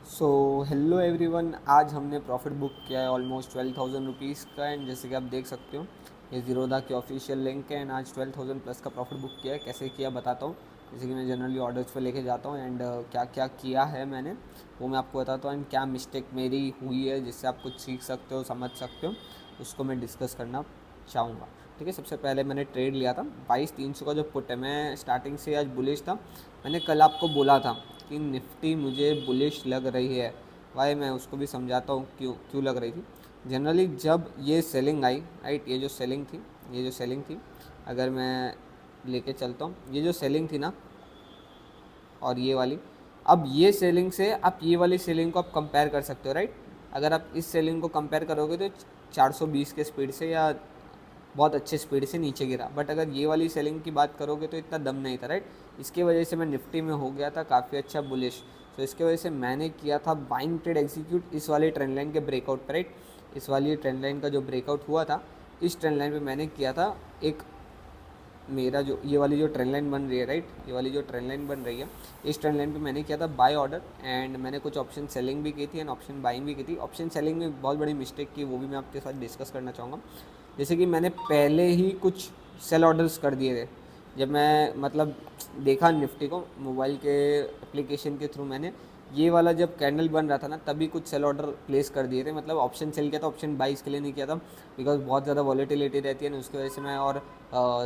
So hello everyone, आज हमने profit book किया है ऑलमोस्ट 12,000 रुपीज़ का। एंड जैसे कि आप देख सकते हो ये ज़ीरोधा की ऑफिशियल लिंक है। एंड आज 12,000 प्लस का प्रॉफिट बुक किया है। कैसे किया बताता हूँ। जैसे कि मैं जनरली ऑर्डर्स पे लेके जाता हूँ एंड क्या क्या किया है मैंने वो मैं आपको बताता हूँ। एंड क्या मिस्टेक मेरी हुई है जिससे आप कुछ सीख सकते हो, समझ सकते हो, उसको मैं डिस्कस करना चाहूँगा। ठीक है, सबसे पहले मैंने ट्रेड लिया था 22,300 का जो पुट है। मैं स्टार्टिंग से आज बुलिश था। मैंने कल आपको बोला था कि निफ्टी मुझे बुलिश लग रही है। वाई, मैं उसको भी समझाता हूँ क्यों क्यों लग रही थी। जनरली जब ये सेलिंग आई, राइट, ये जो सेलिंग थी, अगर मैं लेके चलता हूँ, ये जो सेलिंग थी ना और ये वाली, अब ये सेलिंग से आप ये वाली सेलिंग को आप कंपेयर कर सकते हो, राइट। अगर आप इस सेलिंग को कंपेयर करोगे तो 420 के स्पीड से या बहुत अच्छे स्पीड से नीचे गिरा। बट अगर ये वाली सेलिंग की बात करोगे तो इतना दम नहीं था, राइट। इसकी वजह से मैं निफ्टी में हो गया था काफ़ी अच्छा बुलिश। तो इसकी वजह से मैंने किया था बाइंग ट्रेड एग्जीक्यूट इस वाले ट्रेंड लाइन के ब्रेकआउट पर, राइट। इस वाली ट्रेंड लाइन का जो ब्रेकआउट हुआ था, इस ट्रेंड लाइन पे मैंने किया था एक, मेरा जो ये वाली जो ट्रेंड लाइन बन रही है, राइट, ये वाली जो ट्रेंड लाइन बन रही है, इस ट्रेंड लाइन पे मैंने किया था बाय ऑर्डर। एंड मैंने कुछ ऑप्शन सेलिंग भी की थी एंड ऑप्शन बाइंग भी की थी। ऑप्शन सेलिंग में बहुत बड़ी मिस्टेक की, वो भी मैं आपके साथ डिस्कस करना चाहूँगा। जैसे कि मैंने पहले ही कुछ सेल ऑर्डर्स कर दिए थे। जब मैं मतलब देखा निफ्टी को मोबाइल के एप्लीकेशन के थ्रू, मैंने ये वाला जब कैंडल बन रहा था ना, तभी कुछ सेल ऑर्डर प्लेस कर दिए थे। मतलब ऑप्शन सेल किया था, ऑप्शन बाई इसके लिए नहीं किया था बिकॉज बहुत ज़्यादा वॉलेटिलिटी रहती है ना, उसकी वजह से मैं, और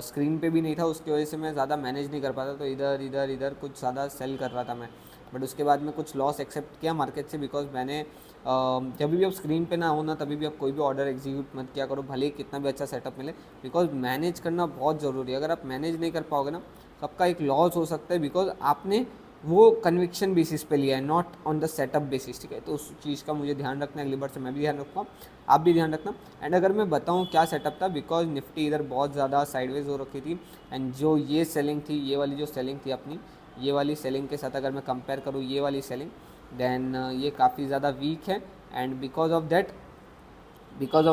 स्क्रीन पे भी नहीं था, उसकी वजह से मैं ज़्यादा मैनेज नहीं कर पाता। तो इधर इधर इधर कुछ ज़्यादा सेल कर रहा था मैं। बट उसके बाद में कुछ लॉस एक्सेप्ट किया मार्केट से, बिकॉज मैंने जब भी आप स्क्रीन पे ना हो ना, तभी भी आप कोई भी ऑर्डर एग्जीक्यूट मत किया करो, भले ही कितना भी अच्छा सेटअप मिले। बिकॉज मैनेज करना बहुत ज़रूरी है। अगर आप मैनेज नहीं कर पाओगे ना, तो आपका एक लॉस हो सकता है, बिकॉज आपने वो कन्विक्शन बेसिस पे लिया है, not on the setup basis. ठीक है, तो उस चीज़ का मुझे ध्यान रखना है। अगली बार से मैं भी ध्यान रखूँगा, आप भी ध्यान रखना। एंड अगर मैं बताऊँ क्या सेटअप था, बिकॉज निफ्टी इधर बहुत ज़्यादा साइडवेज हो रखी थी। एंड जो ये सेलिंग थी, ये वाली जो सेलिंग थी अपनी, ये वाली सेलिंग के साथ अगर मैं कंपेयर करूँ ये वाली सेलिंग, देन ये काफ़ी ज़्यादा वीक है। एंड बिकॉज ऑफ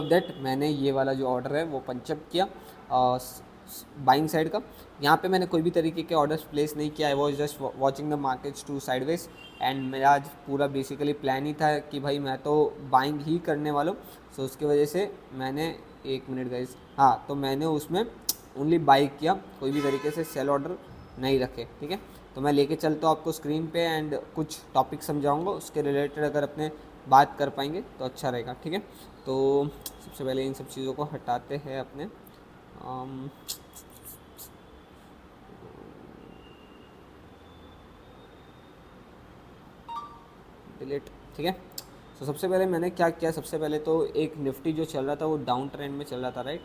दैट मैंने ये वाला जो ऑर्डर है वो पंचअप किया बाइंग साइड का। यहाँ पे मैंने कोई भी तरीके के ऑर्डर्स प्लेस नहीं किया। I was just watching the markets to sideways. And मेरा आज पूरा बेसिकली प्लान ही था कि भाई मैं तो बाइंग ही करने वाला हूँ। सो उसकी वजह से मैंने, एक मिनट गाइस, हाँ, तो मैंने उसमें ओनली बाई किया, कोई भी तरीके से सेल ऑर्डर नहीं रखे। ठीक है, तो मैं लेके चलता हूँ आपको स्क्रीन पे एंड कुछ टॉपिक समझाऊंगा, उसके रिलेटेड अगर अपने बात कर पाएंगे तो अच्छा रहेगा। ठीक है, तो सबसे पहले इन सब चीज़ों को हटाते हैं अपने डिलीट। ठीक है, तो सबसे पहले मैंने क्या किया, सबसे पहले तो एक निफ्टी जो चल रहा था वो डाउन ट्रेंड में चल रहा था, राइट।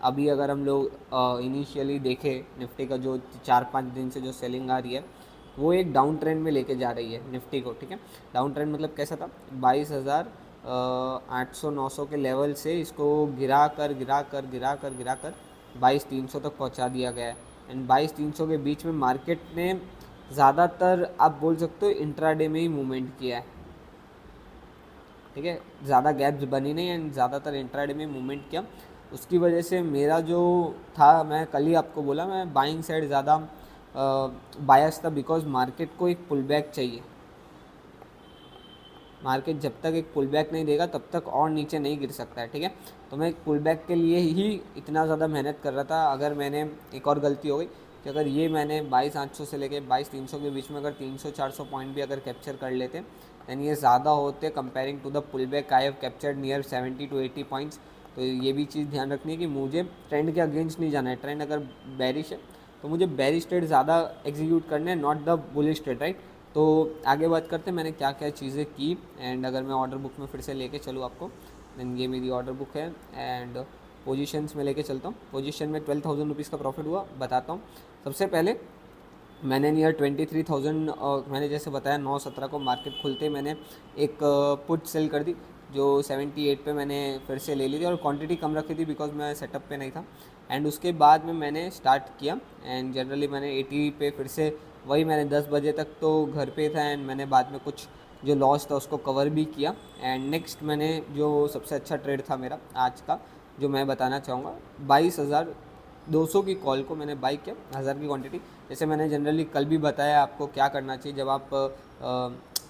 अभी अगर हम लोग इनिशियली देखें निफ्टी का जो 4-5 दिन से जो सेलिंग आ रही है, वो एक डाउन ट्रेंड में लेके जा रही है निफ्टी को। ठीक है, डाउन ट्रेंड मतलब कैसा था, 22,800-900 के लेवल से इसको गिरा कर 22,300 तक पहुंचा दिया गया है। एंड 22,300 के बीच में मार्केट ने ज़्यादातर आप बोल सकते हो इंट्राडे में ही मूवमेंट किया है। ठीक है, ज़्यादा गैप्स बनी नहीं एंड ज़्यादातर इंट्राडे में मूवमेंट किया। उसकी वजह से मेरा जो था, मैं कल ही आपको बोला, मैं बाइंग साइड ज़्यादा बायस था, बिकॉज मार्केट को एक पुल बैक चाहिए। मार्केट जब तक एक पुल बैक नहीं देगा तब तक और नीचे नहीं गिर सकता है। ठीक है, तो मैं एक पुल बैक के लिए ही इतना ज़्यादा मेहनत कर रहा था। अगर मैंने, एक और गलती हो गई कि अगर ये मैंने 22,800 से लेके 22,300 के बीच में अगर 300-400 पॉइंट भी अगर कैप्चर कर लेते, दैन ये ज़्यादा होते comparing to the pull back I have captured near 70-80 points. तो ये भी चीज़ ध्यान रखनी है कि मुझे ट्रेंड के अगेंस्ट नहीं जाना है। ट्रेंड अगर बेरिश है तो मुझे बेरिश ट्रेड ज़्यादा एग्जीक्यूट करने हैं, not the bullish trade, right. तो आगे बात करते हैं मैंने क्या क्या चीज़ें की। एंड अगर मैं ऑर्डर बुक में फिर से लेके चलूँ आपको, देन ये मेरी ऑर्डर बुक है एंड पोजीशंस में लेके चलता हूँ। पोजीशन में 12,000 रुपीज़ का प्रॉफिट हुआ, बताता हूँ। सबसे पहले मैंने नियर 23,000, मैंने जैसे बताया 9-17 को मार्केट खुलते मैंने एक पुट सेल कर दी, जो 78 पे मैंने फिर से ले ली थी और क्वांटिटी कम रखी थी बिकॉज मैं सेटअप पे नहीं था। एंड उसके बाद में मैंने स्टार्ट किया एंड जनरली मैंने 80 पे फिर से, वही मैंने 10 बजे तक तो घर पे था एंड मैंने बाद में कुछ जो लॉस था उसको कवर भी किया। एंड नेक्स्ट मैंने जो सबसे अच्छा ट्रेड था मेरा आज का, जो मैं बताना चाहूँगा, 22,200 की कॉल को मैंने बाई किया, 1000 की क्वांटिटी। जैसे मैंने जनरली कल भी बताया आपको क्या करना चाहिए जब आप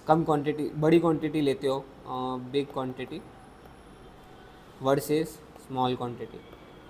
कम क्वांटिटी बड़ी क्वांटिटी लेते हो, big quantity versus small quantity.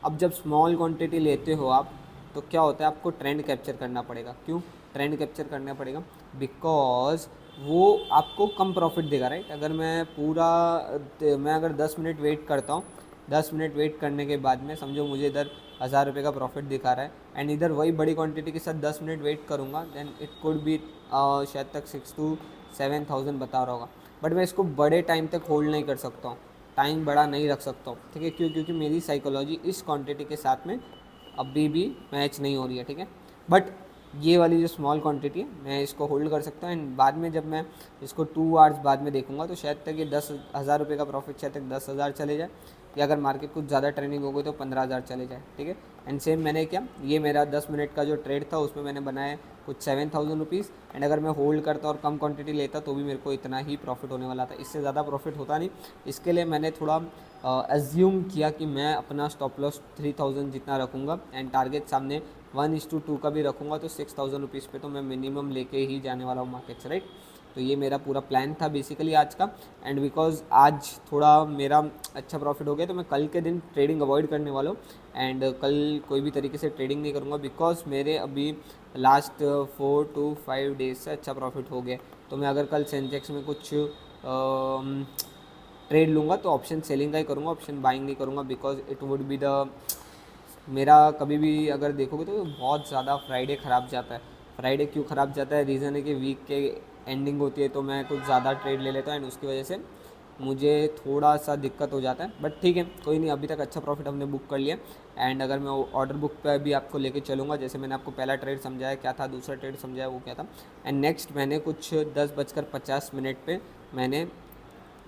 अब जब स्मॉल क्वांटिटी लेते हो आप, तो क्या होता है, आपको ट्रेंड कैप्चर करना पड़ेगा। क्यों ट्रेंड कैप्चर करना पड़ेगा? बिकॉज वो आपको कम प्रॉफिट देगा, राइट। अगर मैं अगर 10 मिनट वेट करता हूँ, 10 मिनट वेट करने के बाद में समझो मुझे इधर 1000 रुपये का प्रॉफिट दिखा रहा है, एंड इधर वही बड़ी क्वांटिटी के साथ 10 मिनट वेट करूँगा, देन इट कुड बी शायद तक 6 to 7,000 बता रहा होगा। बट मैं इसको बड़े टाइम तक होल्ड नहीं कर सकता हूँ, टाइम बड़ा नहीं रख सकता हूँ, ठीक है। क्यों? क्योंकि मेरी साइकोलॉजी इस क्वांटिटी के साथ में अभी भी मैच नहीं हो रही है, ठीक है। बट ये वाली जो स्मॉल क्वांटिटी है, मैं इसको होल्ड कर सकता हूँ, एंड बाद में जब मैं इसको 2 आवर्स बाद में देखूंगा तो शायद तक ये 10,000 रुपये का प्रॉफिट शायद तक 10,000 चले जाए, या अगर मार्केट कुछ ज़्यादा ट्रेंडिंग हो गई तो 15,000 चले जाए, ठीक है। एंड सेम मैंने क्या, ये मेरा 10 मिनट का जो ट्रेड था उसमें मैंने बनाया कुछ 7,000 रुपीज़, एंड अगर मैं होल्ड करता और कम क्वांटिटी लेता तो भी मेरे को इतना ही प्रॉफिट होने वाला था, इससे ज़्यादा प्रॉफिट होता नहीं। इसके लिए मैंने थोड़ा एज्यूम किया कि मैं अपना स्टॉप लॉस 3,000 जितना रखूँगा, एंड टारगेट सामने 1:2 का भी रखूँगा, तो 6,000 रुपीज़ पे तो मैं मिनिमम लेके ही जाने वाला हूँ मार्केट से, राइट। तो ये मेरा पूरा प्लान था बेसिकली आज का। एंड बिकॉज आज थोड़ा मेरा अच्छा प्रॉफिट हो गया, तो मैं कल के दिन ट्रेडिंग अवॉइड करने वाला हूँ, एंड कल कोई भी तरीके से ट्रेडिंग नहीं करूँगा, बिकॉज मेरे अभी लास्ट 4 to 5 डेज से अच्छा प्रॉफिट हो गया। तो मैं अगर कल सेंसेक्स में कुछ ट्रेड लूँगा तो ऑप्शन सेलिंग का ही करूँगा, ऑप्शन बाइंग नहीं करूँगा, because it would be the मेरा कभी भी अगर देखोगे तो बहुत ज़्यादा फ्राइडे ख़राब जाता है। फ्राइडे क्यों ख़राब जाता है? रीज़न है कि वीक के एंडिंग होती है तो मैं कुछ ज़्यादा ट्रेड ले लेता हूँ, एंड उसकी वजह से मुझे थोड़ा सा दिक्कत हो जाता है। बट ठीक है, कोई नहीं, अभी तक अच्छा प्रॉफिट हमने बुक कर लिया। एंड अगर मैं ऑर्डर बुक पर भी आपको लेके चलूँगा, जैसे मैंने आपको पहला ट्रेड समझाया क्या था, दूसरा ट्रेड समझाया वो क्या था, एंड नेक्स्ट मैंने कुछ 10:50 पे मैंने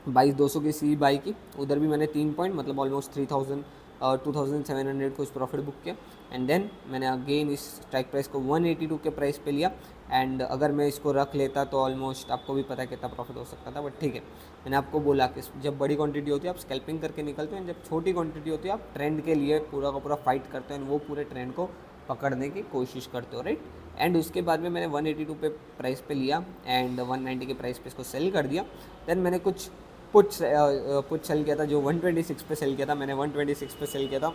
22,200 की सी बाई की, उधर भी मैंने 3 पॉइंट मतलब ऑलमोस्ट 3,000 और 2,700 कुछ प्रॉफिट बुक किया। एंड देन मैंने अगेन इस स्ट्राइक प्राइस को 182 के प्राइस पे लिया, एंड अगर मैं इसको रख लेता तो ऑलमोस्ट आपको भी पता है कितना प्रॉफिट हो सकता था। बट ठीक है, मैंने आपको बोला कि जब बड़ी क्वांटिटी होती है आप स्कैल्पिंग करके निकलते हैं, जब छोटी क्वांटिटी होती है आप ट्रेंड के लिए पूरा का पूरा फाइट करते हैं, वो पूरे ट्रेंड को पकड़ने की कोशिश करते हो, राइट। एंड उसके बाद में मैंने 182 पे प्राइस पे लिया, एंड 190 के प्राइस पे इसको सेल कर दिया। देन मैंने कुछ पुट सेल किया था, जो 126 पे सेल किया था, मैंने 126 पे सेल किया था,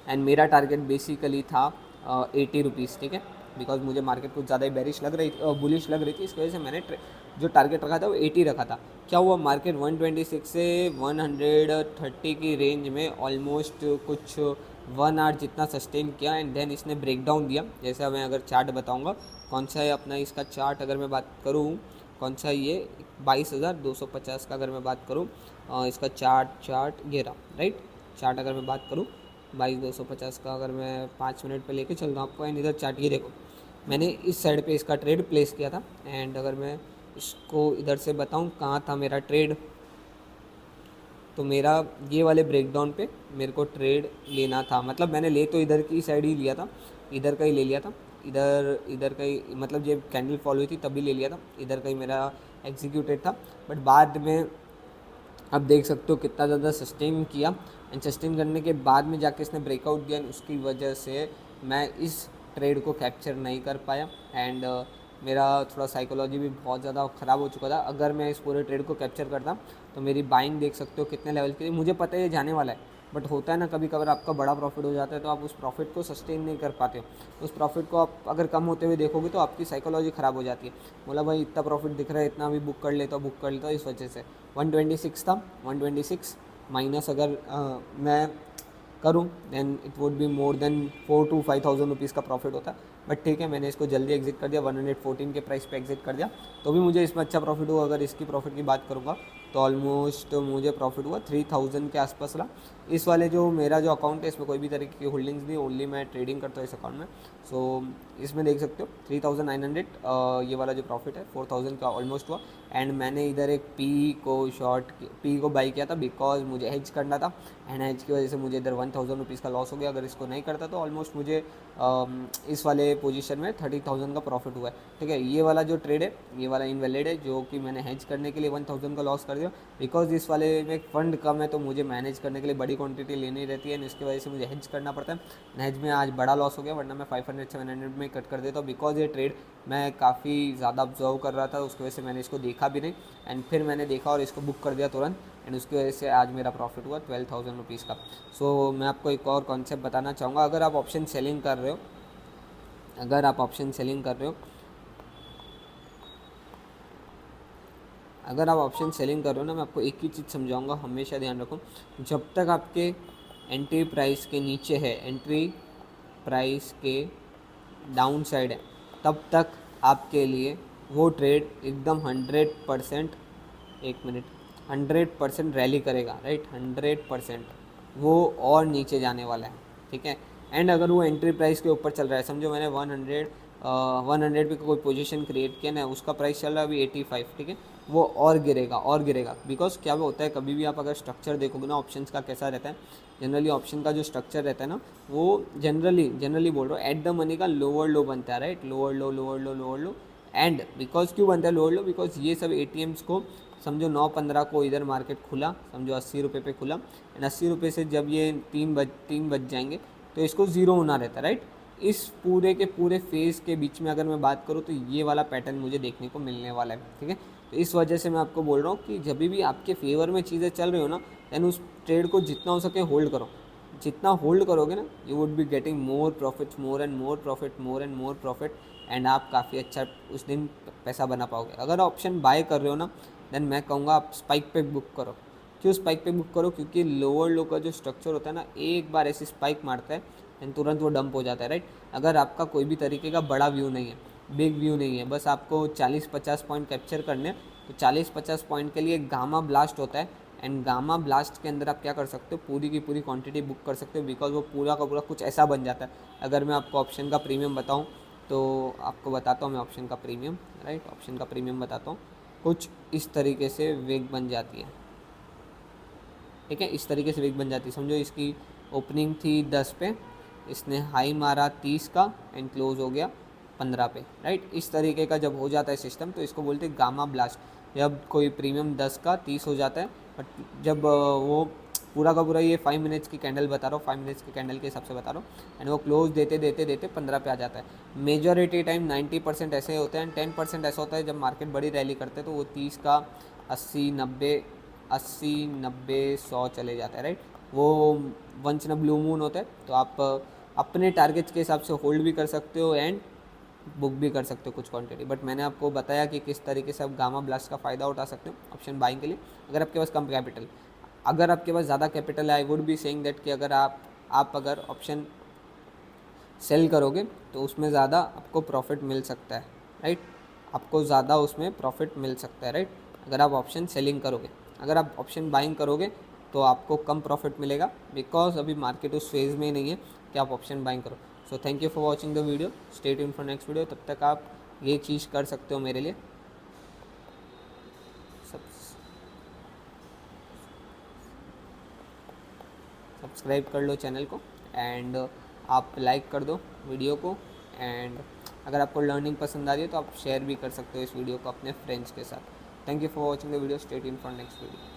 एंड मेरा टारगेट बेसिकली था 80 रुपीज़, ठीक है। बिकॉज मुझे मार्केट कुछ ज़्यादा ही बेरिश लग रही बुलिश लग रही थी, इसकी वजह से मैंने जो टारगेट रखा था वो 80 रखा था। क्या हुआ, मार्केट 126 से 130 की रेंज में ऑलमोस्ट कुछ 1 आवर जितना सस्टेन किया, एंड देन इसने ब्रेक डाउन दिया। जैसे मैं अगर चार्ट बताऊँगा कौन सा है अपना, इसका चार्ट अगर मैं बात करूँ कौन सा, ये 22,250 का अगर मैं बात करूँ, इसका चार्ट ये रहा, राइट। चार्ट अगर मैं बात करूँ 22,250 का, अगर मैं 5 मिनट पे लेके चल रहा हूँ आपको, एंड इधर चार्ट ये देखो, मैंने इस साइड पे इसका ट्रेड प्लेस किया था। एंड अगर मैं इसको इधर से बताऊँ कहाँ था मेरा ट्रेड, तो मेरा ये वाले ब्रेकडाउन पे मेरे को ट्रेड लेना था, मतलब मैंने ले तो इधर की साइड ही लिया था, इधर का ही ले लिया था, इधर का ही, मतलब जब कैंडल फॉलो हुई थी तभी ले लिया था, इधर का ही मेरा एग्जीक्यूटेड था। बट बाद में आप देख सकते हो कितना ज़्यादा सस्टेन किया, एंड सस्टेन करने के बाद में जाके इसने ब्रेकआउट दिया, उसकी वजह से मैं इस ट्रेड को कैप्चर नहीं कर पाया, एंड मेरा थोड़ा साइकोलॉजी भी बहुत ज़्यादा ख़राब हो चुका था। अगर मैं इस पूरे ट्रेड को कैप्चर करता तो मेरी बाइंग देख सकते हो कितने लेवल की, मुझे पता है ये जाने वाला है, बट होता है ना कभी कभार आपका बड़ा प्रॉफिट हो जाता है तो आप उस प्रॉफिट को सस्टेन नहीं कर पाते हो। उस प्रॉफिट को आप अगर कम होते हुए देखोगे तो आपकी साइकोलॉजी ख़राब हो जाती है, बोला भाई इतना प्रॉफिट दिख रहा है, इतना भी बुक कर लेता, इस वजह से 126 था, 126 माइनस अगर मैं करूँ then it would be more than 4 to 5,000 rupees का प्रॉफिट होता है। बट ठीक है, मैंने इसको जल्दी एग्जिट कर दिया, 114 के प्राइस पे एग्जिट कर दिया, तो भी मुझे इसमें अच्छा प्रॉफिट हुआ। अगर इसकी प्रॉफिट की बात करूँगा तो ऑलमोस्ट मुझे प्रॉफिट हुआ 3,000 के आसपास रहा। इस वाले जो मेरा जो अकाउंट है इसमें कोई भी तरीके की होल्डिंग्स नहीं, ओनली मैं ट्रेडिंग करता हूँ इस अकाउंट में। सो इसमें देख सकते हो 3,900 ये वाला जो प्रॉफिट है 4,000 का ऑलमोस्ट हुआ। एंड मैंने इधर एक पी को बाई किया था बिकॉज मुझे हेज करना था, एंड हेज की वजह से मुझे इधर 1,000 रुपीज़ का लॉस हो गया। अगर इसको नहीं करता तो ऑलमोस्ट मुझे इस वाले पोजीशन में 30,000 का प्रॉफिट हुआ है, ठीक है। ये वाला जो ट्रेड है ये वाला इनवैलिड है, जो कि मैंने हेज करने के लिए 1,000 का लॉस कर दिया, बिकॉज इस वाले में फंड कम है तो मुझे मैनेज करने के लिए बड़ी क्वांटिटी लेनी रहती है, इसकी वजह से मुझे हेज करना पड़ता है। हेज में आज बड़ा लॉस हो गया, वरना मैं 500-700 में कट कर देता हूँ, बिकॉज ये ट्रेड मैं काफ़ी ज़्यादा ऑब्जर्व कर रहा था, उसकी वजह से मैंने इसको देखा भी नहीं एंड फिर मैंने देखा और इसको बुक कर दिया तुरंत एंड उसकी वजह से आज मेरा प्रॉफिट हुआ 12,000 रुपीज़ का। सो मैं आपको एक और कॉन्सेप्ट बताना चाहूँगा। अगर आप ऑप्शन सेलिंग कर रहे हो, अगर आप ऑप्शन सेलिंग कर रहे हो अगर आप ऑप्शन सेलिंग कर रहे हो ना, मैं आपको एक ही चीज़ समझाऊंगा, हमेशा ध्यान रखो, जब तक आपके एंट्री प्राइस के नीचे है, एंट्री प्राइस के डाउन साइड है, तब तक आपके लिए वो ट्रेड एकदम 100%, एक मिनट, 100% रैली करेगा, राइट, 100% वो और नीचे जाने वाला है, ठीक है। एंड अगर वो एंट्री प्राइस के ऊपर चल रहा है, समझो मैंने 100 पे कोई पोजीशन क्रिएट किया ना, उसका प्राइस चल रहा है अभी 85, ठीक है, वो और गिरेगा बिकॉज क्या होता है, कभी भी आप अगर स्ट्रक्चर देखोगे ना ऑप्शंस का कैसा रहता है, जनरली ऑप्शन का जो स्ट्रक्चर रहता है ना, वो जनरली बोल रहा हूँ एट द मनी का लोअर लो बनता है, right, lower low and because क्यों बनता है लोअर लो, बिकॉज ये सब ATMs को समझो 9:15 को इधर मार्केट खुला, समझो 80 रुपये पे खुला एंड 80 रुपये से जब ये 3 बज जाएंगे तो इसको ज़ीरो होना रहता है, राइट। इस पूरे के पूरे फेज़ के बीच में अगर मैं बात करूँ तो ये वाला पैटर्न मुझे देखने को मिलने वाला है, ठीक है। तो इस वजह से मैं आपको बोल रहा हूँ कि जब भी आपके फेवर में चीज़ें चल रही हो ना, दैन उस ट्रेड को जितना हो सके होल्ड करो। जितना होल्ड करोगे ना, you would be getting more profits, more and more profit and आप काफ़ी अच्छा उस दिन पैसा बना पाओगे। अगर ऑप्शन बाय कर रहे हो ना, देन मैं कहूँगा आप स्पाइक पे बुक करो। क्यों स्पाइक पे बुक करो, क्योंकि लोअर लो का जो स्ट्रक्चर होता है ना, एक बार ऐसी स्पाइक मारता है एंड तुरंत वो डंप हो जाता है, राइट। अगर आपका कोई भी तरीके का बड़ा व्यू नहीं है, बिग व्यू नहीं है, बस आपको 40-50 पॉइंट कैप्चर करने हैं, तो 40-50 पॉइंट के लिए गामा ब्लास्ट होता है एंड गामा ब्लास्ट के अंदर आप क्या कर सकते हो, पूरी की पूरी क्वांटिटी बुक कर सकते हो, बिकॉज वो पूरा का पूरा कुछ ऐसा बन जाता है। अगर मैं आपको ऑप्शन का प्रीमियम बताऊं तो आपको बताता हूँ मैं ऑप्शन का प्रीमियम, राइट, ऑप्शन का प्रीमियम बताता हूँ, कुछ इस तरीके से वेग बन जाती है, ठीक है, इस तरीके से वेग बन जाती है। समझो इसकी ओपनिंग थी 10 पे, इसने हाई मारा 30 का एंड क्लोज हो गया 15 पे, राइट। इस तरीके का जब हो जाता है सिस्टम तो इसको बोलते हैं गामा ब्लास्ट। जब कोई प्रीमियम 10 का 30 हो जाता है, बट जब वो पूरा का पूरा, ये 5 मिनट्स की कैंडल बता रहा हूँ, 5 मिनट्स की कैंडल के हिसाब से बता रहा हूँ, एंड वो क्लोज देते 15 पे आ जाता है। मेजॉरिटी टाइम 90% ऐसे होते हैं, 10% ऐसा होता है जब मार्केट बड़ी रैली करते हैं तो वो 30 का 80-90 100 चले जाता है, राइट। वो once in a blue moon होता है, तो आप अपने टारगेट्स के हिसाब से होल्ड भी कर सकते हो एंड बुक भी कर सकते हो कुछ क्वांटिटी। बट मैंने आपको बताया कि किस तरीके से आप गामा ब्लास्ट का फ़ायदा उठा सकते हो ऑप्शन बाइंग के लिए, अगर आपके पास कम कैपिटल। अगर आपके पास ज़्यादा कैपिटल है, I would be saying that कि अगर आप अगर ऑप्शन सेल करोगे तो उसमें ज़्यादा आपको प्रॉफिट मिल सकता है, राइट, आपको ज़्यादा उसमें प्रॉफिट मिल सकता है, राइट, अगर आप ऑप्शन सेलिंग करोगे। अगर आप ऑप्शन बाइंग करोगे तो आपको कम प्रॉफिट मिलेगा, बिकॉज अभी मार्केट उस फेज़ में नहीं है कि आप ऑप्शन बाइंग करो। So thank you for watching the video, stay tuned for next video. तब तक आप ये चीज़ कर सकते हो मेरे लिए, सब्सक्राइब कर लो चैनल को एंड आप लाइक कर दो वीडियो को, एंड अगर आपको लर्निंग पसंद आ रही है तो आप शेयर भी कर सकते हो इस वीडियो को अपने फ्रेंड्स के साथ। Thank you for watching the video, stay tuned for next video.